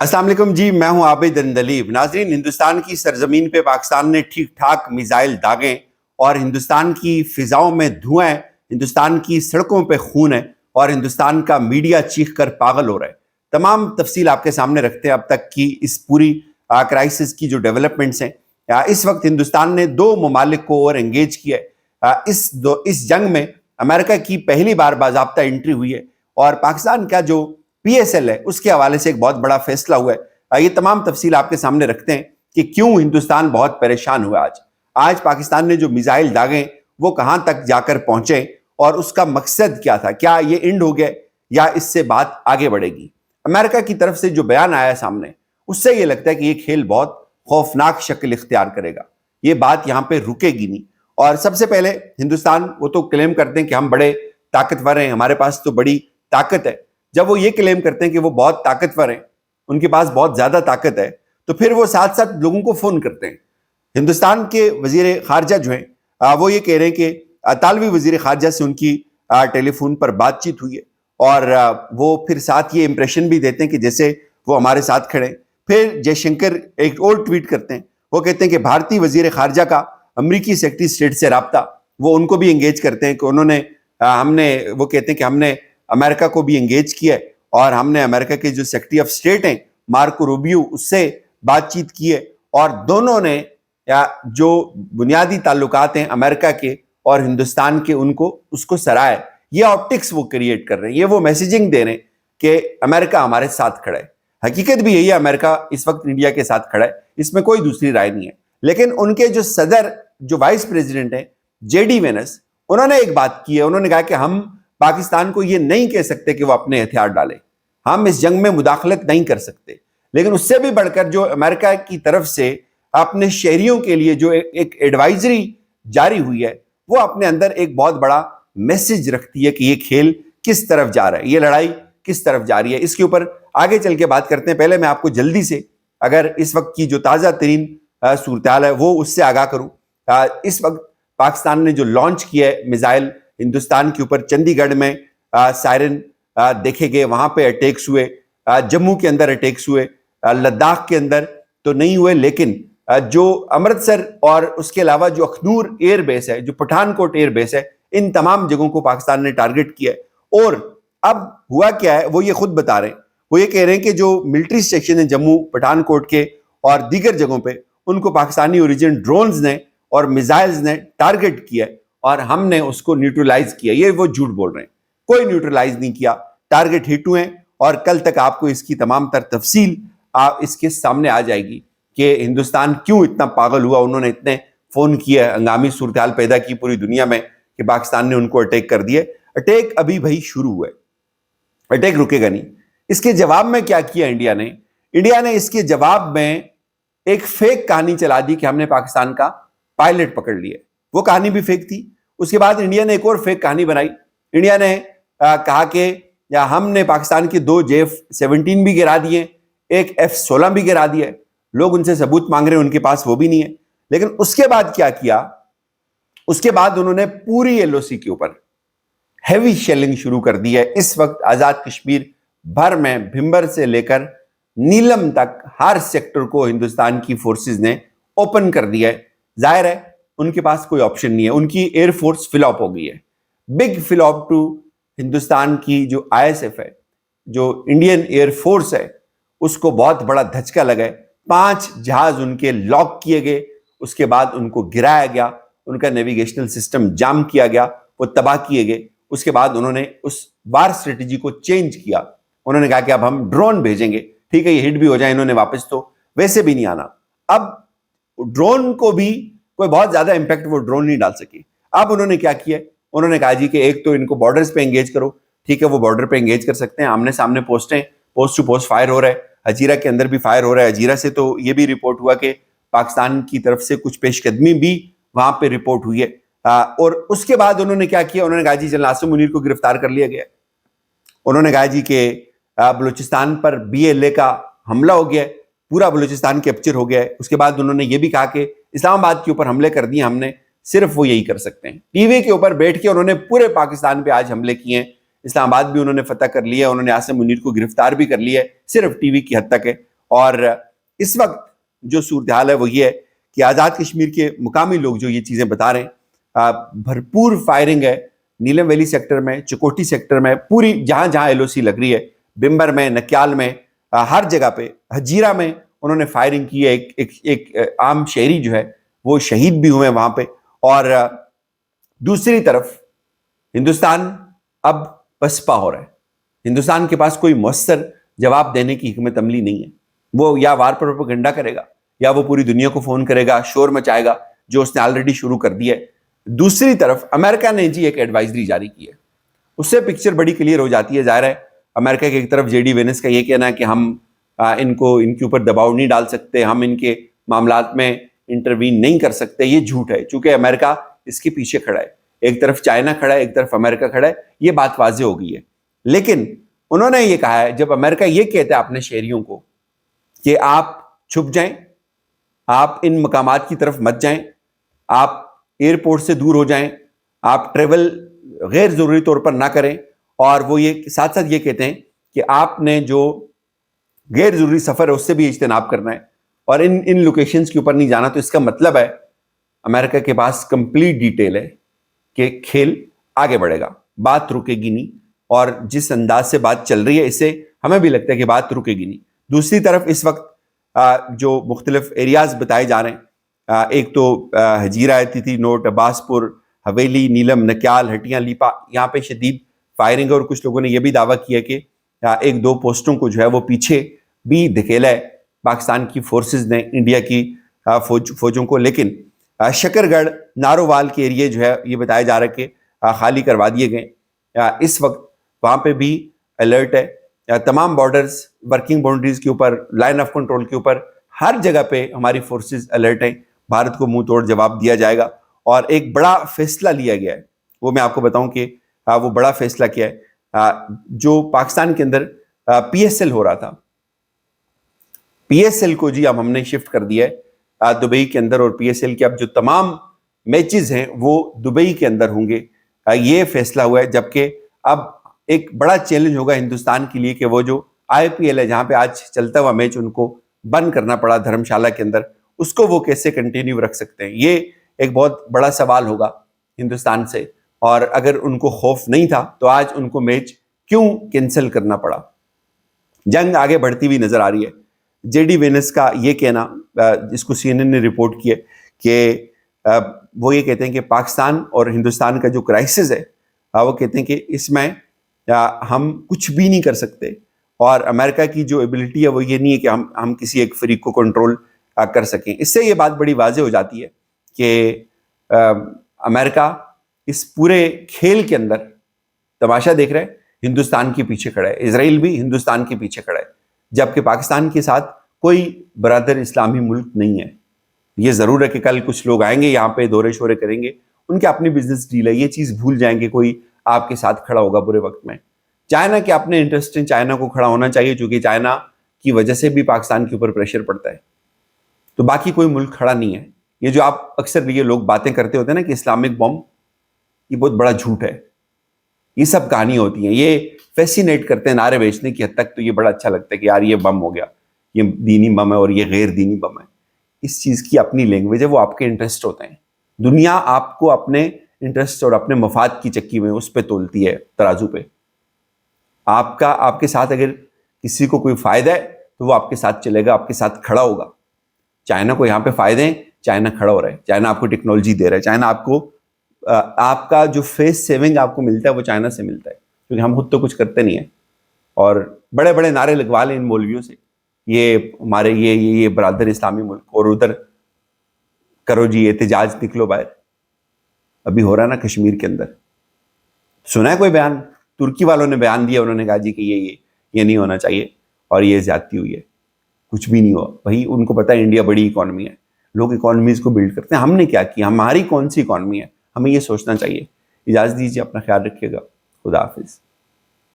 अस्सलाम वालेकुम जी, मैं हूं आबिद अंदलीब। नाजरीन, हिंदुस्तान की सरजमीन पे पाकिस्तान ने ठीक ठाक मिसाइल दागे और हिंदुस्तान की फिजाओं में धुआं है, हिंदुस्तान की सड़कों पे खून है और हिंदुस्तान का मीडिया चीख कर पागल हो रहा है। तमाम तफसील आपके सामने रखते हैं अब तक की इस पूरी क्राइसिस की जो डेवलपमेंट्स हैं। इस वक्त हिंदुस्तान ने दो ममालिक को और एंगेज किया है। इस जंग में अमेरिका की पहली बार बाज़ाब्ता एंट्री हुई है और पाकिस्तान का जो PSL है उसके हवाले से एक बहुत बड़ा फैसला हुआ है। ये तमाम तफसील आपके सामने रखते हैं कि क्यों हिंदुस्तान बहुत परेशान हुआ। आज पाकिस्तान ने जो मिसाइल दागे वो कहां तक जाकर पहुंचे और उसका मकसद क्या था, क्या ये एंड हो गया या इससे बात आगे बढ़ेगी। अमेरिका की तरफ से जो बयान आया सामने उससे ये लगता है कि ये खेल बहुत खौफनाक शक्ल इख्तियार करेगा, ये बात यहां पे रुकेगी नहीं। और सबसे पहले हिंदुस्तान, वो तो क्लेम करते हैं कि हम बड़े ताकतवर हैं, हमारे पास तो बड़ी ताकत है। जब वो ये क्लेम करते हैं कि वो बहुत ताकतवर हैं, उनके पास बहुत ज्यादा ताकत है, तो फिर वो साथ साथ लोगों को फोन करते हैं। हिंदुस्तान के वजीर खारजा जो हैं वो ये कह रहे हैं कि तालवी वजीर खारजा से उनकी टेलीफोन पर बातचीत हुई है और वो फिर साथ ये इंप्रेशन भी देते हैं कि जैसे वो हमारे साथ खड़े हैं। फिर जयशंकर एक और ट्वीट करते हैं, वो कहते हैं कि भारतीय वजीर खारजा का अमरीकी सेक्रेटरी स्टेट से राब्ता, वो उनको भी एंगेज करते हैं कि उन्होंने वो कहते हैं कि हमने अमेरिका को भी एंगेज किया है और हमने अमेरिका के जो सेक्रेटरी ऑफ स्टेट हैं मार्को रूबियो, उससे बातचीत की है और दोनों ने जो बुनियादी ताल्लुकात हैं अमेरिका के और हिंदुस्तान के उसको सराहा है। ये ऑप्टिक्स वो क्रिएट कर रहे हैं, ये वो मैसेजिंग दे रहे हैं कि अमेरिका हमारे साथ खड़ा है। हकीकत भी यही है, अमेरिका इस वक्त इंडिया के साथ खड़ा है, इसमें कोई दूसरी राय नहीं है। लेकिन उनके जो सदर, जो वाइस प्रेसिडेंट हैं JD वेंस, उन्होंने एक बात की है। उन्होंने कहा कि हम पाकिस्तान को ये नहीं कह सकते कि वो अपने हथियार डाले, हम इस जंग में मुदाखलत नहीं कर सकते। लेकिन उससे भी बढ़कर जो अमेरिका की तरफ से अपने शहरियों के लिए जो एक एडवाइजरी जारी हुई है, वो अपने अंदर एक बहुत बड़ा मैसेज रखती है कि ये खेल किस तरफ जा रहा है, ये लड़ाई किस तरफ जा रही है। इसके ऊपर आगे चल के बात करते हैं। पहले मैं आपको जल्दी से अगर इस वक्त की जो ताज़ा तरीन सूरत हाल है वो उससे आगाह करूं। इस वक्त पाकिस्तान ने जो लॉन्च किया है मिसाइल हिंदुस्तान के ऊपर, चंडीगढ़ में सायरन देखे गए, वहां पे अटैक्स हुए, जम्मू के अंदर अटैक्स हुए, लद्दाख के अंदर तो नहीं हुए, लेकिन जो अमृतसर और उसके अलावा जो अखनूर एयर बेस है, जो पठानकोट एयर बेस है, इन तमाम जगहों को पाकिस्तान ने टारगेट किया है। और अब हुआ क्या है वो ये खुद बता रहे हैं। वो ये कह रहे हैं कि जो मिलिट्री स्टेशन है जम्मू, पठानकोट के और दीगर जगहों पे, उनको पाकिस्तानी ओरिजिन ड्रोन्स ने और मिसाइल्स ने टारगेट किया और हमने उसको न्यूट्रलाइज किया। ये वो झूठ बोल रहे हैं, कोई न्यूट्रलाइज नहीं किया, टारगेट हिट हुए और कल तक आपको इसकी तमाम तर तफसील इसके सामने आ जाएगी कि हिंदुस्तान क्यों इतना पागल हुआ। उन्होंने इतने फोन किए, हंगामी सूरत हाल पैदा की पूरी दुनिया में कि पाकिस्तान ने उनको अटैक कर दिए। अटैक अभी भाई शुरू हुआ है, अटैक रुकेगा नहीं। इसके जवाब में क्या किया इंडिया ने इसके जवाब में एक फेक कहानी चला दी कि हमने पाकिस्तान का पायलट पकड़ लिया। वो कहानी भी फेक थी। उसके बाद इंडिया ने एक और फेक कहानी बनाई। इंडिया ने कहा कि हमने पाकिस्तान के 2 J-17 भी गिरा दिए, एक F-16 भी गिरा दिया। लोग उनसे सबूत मांग रहे हैं, उनके पास वो भी नहीं है। लेकिन उसके बाद क्या किया, उसके बाद उन्होंने पूरी LOC के ऊपर हैवी शेलिंग शुरू कर दी है। इस वक्त आजाद कश्मीर भर में भिंबर से लेकर नीलम तक हर सेक्टर को हिंदुस्तान की फोर्सेस ने ओपन कर दिया है। जाहिर है उनके पास कोई ऑप्शन नहीं है, उनकी एयरफोर्स फ्लॉप हो गई है। बिग फ्लॉप टू हिंदुस्तान की जो ISF है, जो इंडियन एयरफोर्स है, उसको बहुत बड़ा धचका लगा है। 5 जहाज उनके लॉक किए गए, उसके बाद उनको गिराया गया, उनका नेविगेशनल सिस्टम जाम किया गया, वो तबाह किए गए। उसके बाद उन्होंने उस वार स्ट्रेटेजी को चेंज किया। उन्होंने कहा कि अब हम ड्रोन भेजेंगे, ठीक है ये हिट भी हो जाए, इन्होंने वापस तो वैसे भी नहीं आना। अब ड्रोन को भी कोई बहुत ज्यादा इंपैक्ट वो ड्रोन नहीं डाल सकी। अब उन्होंने क्या किया, उन्होंने कहा जी कि एक तो इनको बॉर्डर्स पे एंगेज करो, ठीक है वो बॉर्डर पे एंगेज कर सकते हैं, आमने सामने पोस्ट टू पोस्ट फायर हो रहा है, हजीरा के अंदर भी फायर हो रहा है। हजीरा से तो ये भी रिपोर्ट हुआ कि पाकिस्तान की तरफ से कुछ पेशकदमी भी वहां पे रिपोर्ट हुई है। और उसके बाद उन्होंने क्या किया, उन्होंने कहा जी जनरल आसिम मुनीर को गिरफ्तार कर लिया गया। उन्होंने कहा जी कि बलूचिस्तान पर BLA का हमला हो गया, पूरा बलूचिस्तान कैप्चर हो गया है। उसके बाद उन्होंने ये भी कहा कि इस्लामाबाद के ऊपर हमले कर दिए हमने, सिर्फ वो यही कर सकते हैं। टीवी के ऊपर बैठ के उन्होंने पूरे पाकिस्तान पे आज हमले किए हैं। इस्लामाबाद भी उन्होंने फतह कर लिया, उन्होंने आसिम मुनीर को गिरफ्तार भी कर लिया है, सिर्फ टीवी की हद तक है। اور اس وقت جو صورتحال ہے وہ یہ ہے کہ آزاد کشمیر کے مقامی لوگ جو یہ چیزیں بتا رہے ہیں، بھرپور فائرنگ ہے نیلم ویلی سیکٹر میں، چکوٹی سیکٹر میں، پوری جہاں جہاں ایل او سی لگ رہی ہے، بمبر میں، نکیال میں، ہر جگہ پہ، ہجیرہ میں انہوں نے فائرنگ کی ہے. ایک عام شہری جو ہے وہ شہید بھی ہوئے ہیں وہاں پہ. اور دوسری طرف ہندوستان اب پسپا ہو رہا ہے. ہندوستان کے پاس کوئی مؤثر جواب دینے کی حکمت عملی نہیں ہے. وہ یا وار پروپیگنڈا کرے گا یا وہ پوری دنیا کو فون کرے گا، شور مچائے گا، جو اس نے آلریڈی شروع کر دیا ہے. دوسری طرف امریکہ نے جی ایک ایڈوائزری جاری کی ہے، اس سے پکچر بڑی کلیئر ہو جاتی ہے. ظاہر ہے امریکہ کی ایک طرف جے ڈی وینس کا یہ کہنا ہے کہ ہم ان کے اوپر دباؤ نہیں ڈال سکتے، ہم ان کے معاملات میں انٹروین نہیں کر سکتے. یہ جھوٹ ہے، چونکہ امریکہ اس کے پیچھے کھڑا ہے. ایک طرف چائنا کھڑا ہے، ایک طرف امریکہ کھڑا ہے. یہ بات واضح ہو گئی ہے. لیکن انہوں نے یہ کہا ہے، جب امریکہ یہ کہتا ہے اپنے شہریوں کو کہ آپ چھپ جائیں، آپ ان مقامات کی طرف مت جائیں، آپ ایئرپورٹ سے دور ہو جائیں، آپ ٹریول غیر ضروری طور پر نہ کریں، اور وہ یہ ساتھ ساتھ یہ کہتے ہیں کہ آپ نے جو غیر ضروری سفر ہے اس سے بھی اجتناب کرنا ہے اور ان لوکیشنز کے اوپر نہیں جانا. تو اس کا مطلب ہے امریکہ کے پاس کمپلیٹ ڈیٹیل ہے کہ کھیل آگے بڑھے گا، بات رکے گی نہیں. اور جس انداز سے بات چل رہی ہے اس سے ہمیں بھی لگتا ہے کہ بات رکے گی نہیں. دوسری طرف اس وقت جو مختلف ایریاز بتائے جا رہے ہیں، ایک تو ہجیرہ، تیتی نوٹ، عباس پور، حویلی، نیلم، نکیال، ہٹیاں، لیپا، یہاں پہ شدید فائرنگ ہے. اور کچھ لوگوں نے یہ بھی دعویٰ کیا کہ ایک دو پوسٹوں کو جو ہے وہ پیچھے بھی دھکیلا ہے پاکستان کی فورسز نے انڈیا کی فوجوں کو. لیکن شکر گڑھ، نارووال کے ایریے جو ہے یہ بتایا جا رہا ہے کہ خالی کروا دیے گئے. اس وقت وہاں پہ بھی الرٹ ہے. تمام بارڈرز، ورکنگ باؤنڈریز کے اوپر، لائن آف کنٹرول کے اوپر، ہر جگہ پہ ہماری فورسز الرٹ ہیں. بھارت کو منہ توڑ جواب دیا جائے گا. اور ایک بڑا فیصلہ لیا گیا ہے، وہ میں آپ کو بتاؤں کہ وہ بڑا فیصلہ کیا ہے. جو پاکستان کے اندر پی ایس ایل ہو رہا تھا، پی ایس ایل کو جی اب ہم نے شفٹ کر دیا ہے دبئی کے اندر. اور پی ایس ایل کے اب جو تمام میچز ہیں وہ دبئی کے اندر ہوں گے. یہ فیصلہ ہوا ہے. جبکہ اب ایک بڑا چیلنج ہوگا ہندوستان کے لیے کہ وہ جو آئی پی ایل ہے جہاں پہ آج چلتا ہوا میچ ان کو بند کرنا پڑا دھرم شالہ کے اندر، اس کو وہ کیسے کنٹینیو رکھ سکتے ہیں. یہ ایک بہت بڑا سوال ہوگا ہندوستان سے. اور اگر ان کو خوف نہیں تھا تو آج ان کو میچ کیوں کینسل کرنا پڑا؟ جنگ آگے بڑھتی ہوئی نظر آ رہی ہے. جے ڈی وینس کا یہ کہنا، جس کو سی این این نے رپورٹ کیا کہ وہ یہ کہتے ہیں کہ پاکستان اور ہندوستان کا جو کرائسس ہے وہ کہتے ہیں کہ اس میں ہم کچھ بھی نہیں کر سکتے. اور امریکہ کی جو ایبلٹی ہے وہ یہ نہیں ہے کہ ہم کسی ایک فریق کو کنٹرول کر سکیں. اس سے یہ بات بڑی واضح ہو جاتی ہے کہ امریکہ اس پورے کھیل کے اندر تماشا دیکھ رہا ہے، ہندوستان کے پیچھے کھڑا ہے. اسرائیل بھی ہندوستان کے پیچھے کھڑا ہے، جبکہ پاکستان کے ساتھ کوئی برادر اسلامی ملک نہیں ہے. یہ ضرور ہے کہ کل کچھ لوگ آئیں گے یہاں پہ دورے شورے کریں گے، ان کے اپنی بزنس ڈیل ہے، یہ چیز بھول جائیں گے کوئی آپ کے ساتھ کھڑا ہوگا برے وقت میں. چائنا کے اپنے انٹرسٹ ہیں، چائنا کو کھڑا ہونا چاہیے، چونکہ چائنا کی وجہ سے بھی پاکستان کے اوپر پریشر پڑتا ہے. تو باقی کوئی ملک کھڑا نہیں ہے. یہ جو آپ اکثر یہ لوگ باتیں کرتے ہوتے ہیں نا کہ اسلامک بم، یہ بہت بڑا جھوٹ ہے. یہ سب کہانی ہوتی ہیں، یہ فیسینیٹ کرتے ہیں نعرے بیچنے کی حد تک. تو یہ بڑا اچھا لگتا ہے کہ یار یہ بم ہو گیا، یہ دینی بم ہے اور یہ غیر دینی بم ہے. اس چیز کی اپنی لینگویج ہے، وہ آپ کے انٹرسٹ ہوتے ہیں. دنیا آپ کو اپنے انٹرسٹ اور اپنے مفاد کی چکی میں اس پہ تولتی ہے، ترازو پہ. آپ کے ساتھ اگر کسی کو کوئی فائدہ ہے تو وہ آپ کے ساتھ چلے گا، آپ کے ساتھ کھڑا ہوگا. چائنا کو یہاں پہ فائدے ہیں، چائنا کھڑا ہو رہا ہے، چائنا آپ کو ٹیکنالوجی دے رہا ہے، چائنا آپ کا جو فیس سیونگ آپ کو ملتا ہے وہ چائنا سے ملتا ہے، کیونکہ ہم خود تو کچھ کرتے نہیں ہیں. اور بڑے بڑے نعرے لگوا لیں ان مولویوں سے، یہ ہمارے یہ برادر اسلامی ملک، اور ادھر کرو جی احتجاج، نکلو باہر. ابھی ہو رہا ہے نا کشمیر کے اندر، سنا ہے کوئی بیان؟ ترکی والوں نے بیان دیا، انہوں نے کہا جی کہ یہ نہیں ہونا چاہیے اور یہ زیادتی ہوئی ہے. کچھ بھی نہیں ہوا بھائی. ان کو پتا ہے انڈیا بڑی اکانومی ہے، لوگ اکانومیز کو بلڈ کرتے ہیں. ہم نے کیا کیا؟ ہماری کون سی اکانومی ہے؟ ہمیں یہ سوچنا چاہیے. اجازت دیجیے، اپنا خیال رکھیے گا. خدا حافظ.